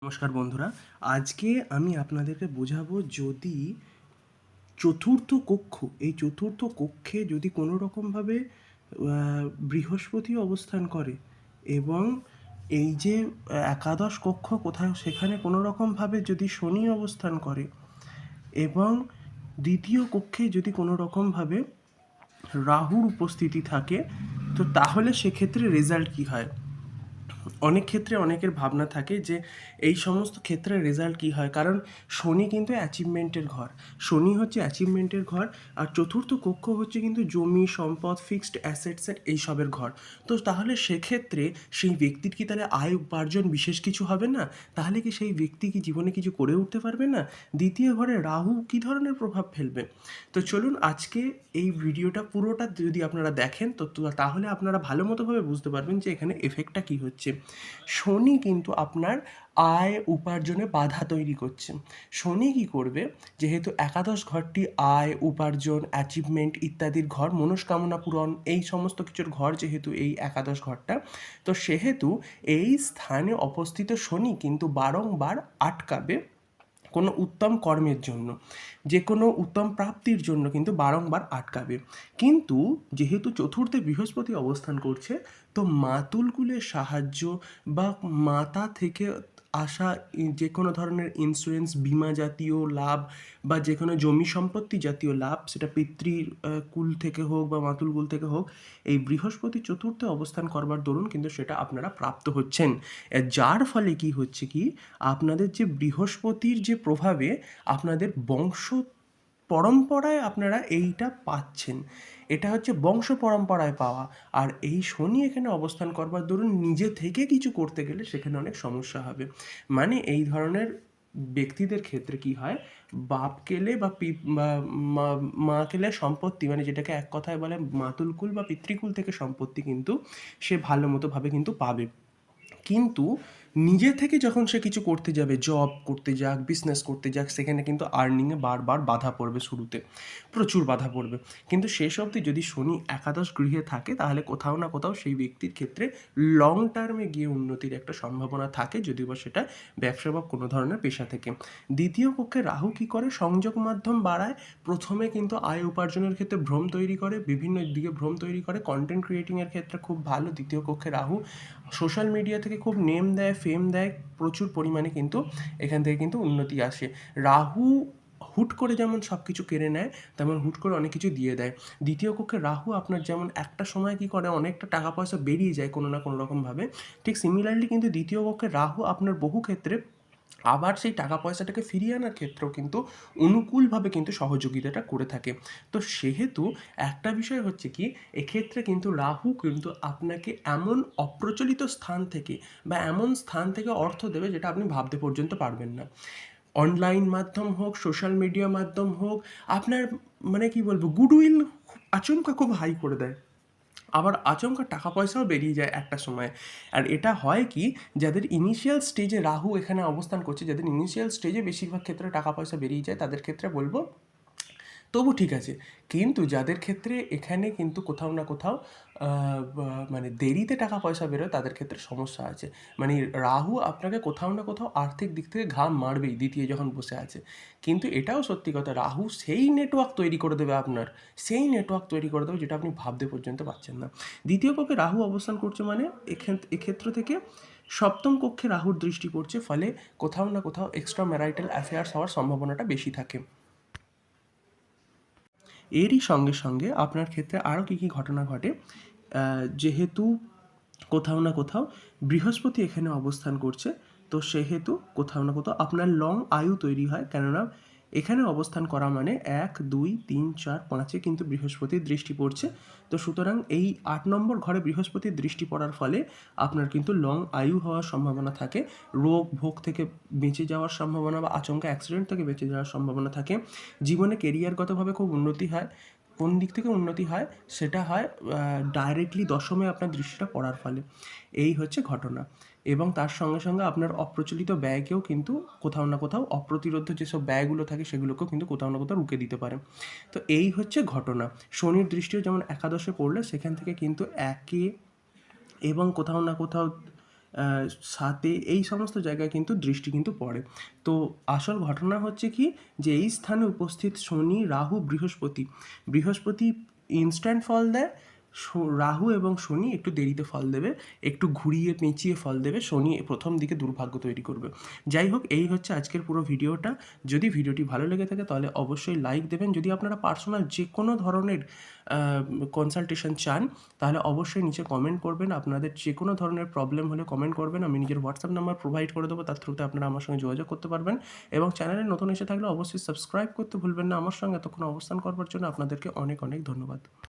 নমস্কার বন্ধুরা, আজকে আমি আপনাদেরকে বোঝাবো যদি চতুর্থ কক্ষ, এই চতুর্থ কক্ষে যদি কোনো রকমভাবে বৃহস্পতি অবস্থান করে এবং এই যে একাদশ কক্ষ কোথাও সেখানে কোনো রকমভাবে যদি শনি অবস্থান করে এবং দ্বিতীয় কক্ষে যদি কোনো রকমভাবে রাহুর উপস্থিতি থাকে, তো তাহলে সেক্ষেত্রে রেজাল্ট কী হয়। অনেক ক্ষেত্রে অনেকের ভাবনা থাকে যে এই সমস্ত ক্ষেত্রে রেজাল্ট কী হয়, কারণ শনি কিন্তু অ্যাচিভমেন্টের ঘর, শনি হচ্ছে অ্যাচিভমেন্টের ঘর। আর চতুর্থ কক্ষ হচ্ছে কিন্তু জমি সম্পদ ফিক্সড অ্যাসেটসের এইসবের ঘর। তো তাহলে সেক্ষেত্রে সেই ব্যক্তির কি তাহলে আয় উপার্জন বিশেষ কিছু হবে না? তাহলে কি সেই ব্যক্তি কি জীবনে কিছু করে উঠতে পারবে না? দ্বিতীয় ঘরে রাহু কী ধরনের প্রভাব ফেলবে? তো চলুন আজকে এই ভিডিওটা পুরোটা যদি আপনারা দেখেন তাহলে আপনারা ভালো মতোভাবে বুঝতে পারবেন যে এখানে এফেক্টটা কী হচ্ছে। শনি কিন্তু আপনার আয় উপার্জনে বাধা তৈরি করছে। শনি কী করবে, যেহেতু একাদশ ঘরটি আয় উপার্জন অ্যাচিভমেন্ট ইত্যাদির ঘর, মনস্কামনা পূরণ এই সমস্ত কিছুর ঘর, যেহেতু এই একাদশ ঘরটা, তো সেহেতু এই স্থানে অবস্থিত শনি কিন্তু বারংবার আটকাবে কোনো উত্তম কর্মের জন্য, যে কোনো উত্তম প্রাপ্তির জন্য কিন্তু বারংবার আটকাবে। কিন্তু যেহেতু চতুর্থে বৃহস্পতি অবস্থান করছে, তো মাতুলকুলের সাহায্য বা মাতা থেকে আসা যে কোনো ধরনের ইন্স্যুরেন্স বীমা জাতীয় লাভ বা যে কোনো জমি সম্পত্তি জাতীয় লাভ, সেটা পিতৃ কুল থেকে হোক বা মাতুল কুল থেকে হোক, এই বৃহস্পতি চতুর্থে অবস্থান করবার দরুন কিন্তু সেটা আপনারা প্রাপ্ত হচ্ছেন। যার ফলে কি হচ্ছে কি, আপনাদের যে বৃহস্পতির যে প্রভাবে আপনাদের বংশ পরম্পরায় আপনারা এইটা পাচ্ছেন, এটা হচ্ছে বংশ পরম্পরায় পাওয়া। আর এই শনি এখানে অবস্থান করবার দরুন নিজে থেকে কিছু করতে গেলে সেখানে অনেক সমস্যা হবে। মানে এই ধরনের ব্যক্তিদের ক্ষেত্রে কি হয়, বাপ কেলে বা মা কেলে সম্পত্তি, মানে যেটাকে এক কথায় বলে মাতুলকুল বা পিতৃকুল থেকে সম্পত্তি কিন্তু সে ভালো মতোভাবে কিন্তু পাবে। কিন্তু নিজে থেকে যখন সে কিছু করতে যাবে, জব করতে যাক বিজনেস করতে যাক, সেখানে কিন্তু আর্নিংয়ে বারবার বাধা পড়বে, শুরুতে প্রচুর বাধা পড়বে। কিন্তু শেষ অবধি যদি শনি একাদশ গৃহে থাকে, তাহলে কোথাও না কোথাও সেই ব্যক্তির ক্ষেত্রে লং টার্মে গিয়ে উন্নতির একটা সম্ভাবনা থাকে, যদিও বা সেটা ব্যবসা বা কোনো ধরনের পেশা থেকে। দ্বিতীয় পক্ষে রাহু কী করে, সংযোগ মাধ্যম বাড়ায়। প্রথমে কিন্তু আয় উপার্জনের ক্ষেত্রে ভ্রম তৈরি করে, বিভিন্ন দিকে ভ্রম তৈরি করে, কন্টেন্ট ক্রিয়েটিংয়ের ক্ষেত্রে খুব ভালো দ্বিতীয় কক্ষে রাহু। সোশ্যাল মিডিয়া থেকে খুব নেম দেয়, ফেম দেয়, প্রচুর পরিমাণে কিন্তু এখান থেকে কিন্তু উন্নতি আসে। রাহু হুট করে যেমন সব কিছু কেড়ে নেয়, তেমন হুট করে অনেক কিছু দিয়ে দেয়। দ্বিতীয় কক্ষে রাহু আপনার যেমন একটা সময় কী করে, অনেকটা টাকা পয়সা বেরিয়ে যায় কোনো না কোনো রকমভাবে, ঠিক সিমিলারলি কিন্তু দ্বিতীয় কক্ষে রাহু আপনার বহু ক্ষেত্রে আবার সেই টাকা পয়সাটাকে ফিরিয়ে আনার ক্ষেত্রেও কিন্তু অনুকূলভাবে কিন্তু সহযোগিতাটা করে থাকে। তো সেহেতু একটা বিষয় হচ্ছে কি, এক্ষেত্রে কিন্তু রাহু কিন্তু আপনাকে এমন অপ্রচলিত স্থান থেকে বা এমন স্থান থেকে অর্থ দেবে যেটা আপনি ভাবতে পর্যন্ত পারবেন না। অনলাইন মাধ্যম হোক, সোশ্যাল মিডিয়া মাধ্যম হোক, আপনার মানে কি বলবো, গুডউইল আচমকা খুব হাই করে দেয়। আবার আচমকা টাকা পয়সাও বেরিয়ে যায় একটা সময়। আর এটা হয় কি, যাদের ইনিশিয়াল স্টেজে রাহু এখানে অবস্থান করছে, যাদের ইনিশিয়াল স্টেজে বেশিরভাগ ক্ষেত্রে টাকা পয়সা বেরিয়ে যায়, তাদের ক্ষেত্রে বলবো তবু ঠিক আছে। কিন্তু যাদের ক্ষেত্রে এখানে কিন্তু কোথাও না কোথাও মানে দেরিতে টাকা পয়সা বেরোয়, তাদের ক্ষেত্রে সমস্যা আছে। মানে রাহু আপনাকে কোথাও না কোথাও আর্থিক দিক থেকে ঘাম মারবেই দ্বিতীয় যখন বসে আছে। কিন্তু এটাও সত্যি কথা, রাহু সেই নেটওয়ার্ক তৈরি করে দেবে আপনার, সেই নেটওয়ার্ক তৈরি করে দেবে যেটা আপনি ভাবতে পর্যন্ত পারছেন না। দ্বিতীয় কক্ষে রাহু অবস্থান করছে মানে এক্ষেত্র থেকে সপ্তম কক্ষে রাহুর দৃষ্টি পড়ছে, ফলে কোথাও না কোথাও এক্সট্রা ম্যারিটাল অ্যাফেয়ার্স হওয়ার সম্ভাবনাটা বেশি থাকে। এরই সঙ্গে সঙ্গে আপনার ক্ষেত্রে আরও কী কী ঘটনা ঘটে, যেহেতু কোথাও না কোথাও বৃহস্পতি এখানে অবস্থান করছে, তো সেহেতু কোথাও না কোথাও আপনার লং আয়ু তৈরি হয়, কেননা এখানে অবস্থান করা মানে 1 2 3 4 5-এ কিন্তু বৃহস্পতির দৃষ্টি পড়ছে। তো সুতরাং এই 8 নম্বর ঘরে বৃহস্পতির দৃষ্টি পড়ার ফলে আপনার কিন্তু লং আয়ু হওয়ার সম্ভাবনা থাকে, রোগ ভোগ থেকে বেঁচে যাওয়ার সম্ভাবনা বা আচমকা অ্যাক্সিডেন্ট থেকে বেঁচে যাওয়ার সম্ভাবনা থাকে। জীবনে কেরিয়ারগতভাবে খুব উন্নতি হয়। কোন দিক থেকে উন্নতি হয়, সেটা হয় ডাইরেক্টলি দশমে আপনার দৃষ্টিটা পড়ার ফলে। এই হচ্ছে ঘটনা। এবং তার সঙ্গে সঙ্গে আপনার অপ্রচলিত ব্যয়কেও কিন্তু কোথাও না কোথাও, অপ্রতিরোধ্য যেসব ব্যয়গুলো থাকে সেগুলোকেও কিন্তু কোথাও না কোথাও রুখে দিতে পারে। তো এই হচ্ছে ঘটনা। শনির দৃষ্টিও যেমন একাদশে পড়লে সেখান থেকে কিন্তু একে এবং কোথাও না কোথাও সাতে এই সমস্ত জায়গায় কিন্তু দৃষ্টি কিন্তু পড়ে। তো আসল ঘটনা হচ্ছে কি, যে এই স্থানে উপস্থিত শনি, রাহু, বৃহস্পতি, বৃহস্পতি ইনস্ট্যান্ট ফল দেয়, রাহু এবং শনি একটু দেরিতে ফল দেবে, একটু ঘুরিয়ে পেঁচিয়ে ফল দেবে, শনি প্রথম দিকে দুর্ভাগ্য তৈরি করবে। যাই হোক, এই হচ্ছে আজকের পুরো ভিডিওটা। যদি ভিডিওটি ভালো লেগে থাকে তাহলে অবশ্যই লাইক দেবেন। যদি আপনারা পার্সোনাল যে কোনো ধরনের কনসালটেশন চান তাহলে অবশ্যই নিচে কমেন্ট করবেন। আপনাদের যে কোনো ধরনের প্রবলেম হলে কমেন্ট করবেন, আমি নিজের হোয়াটসঅ্যাপ নাম্বার প্রোভাইড করে দেবো, তার থ্রুতে আপনারা আমার সঙ্গে যোগাযোগ করতে পারবেন। এবং চ্যানেলে নতুন এসে থাকলে অবশ্যই সাবস্ক্রাইব করতে ভুলবেন না। আমার সঙ্গে এতক্ষণ অবস্থান করবার জন্য আপনাদেরকে অনেক অনেক ধন্যবাদ।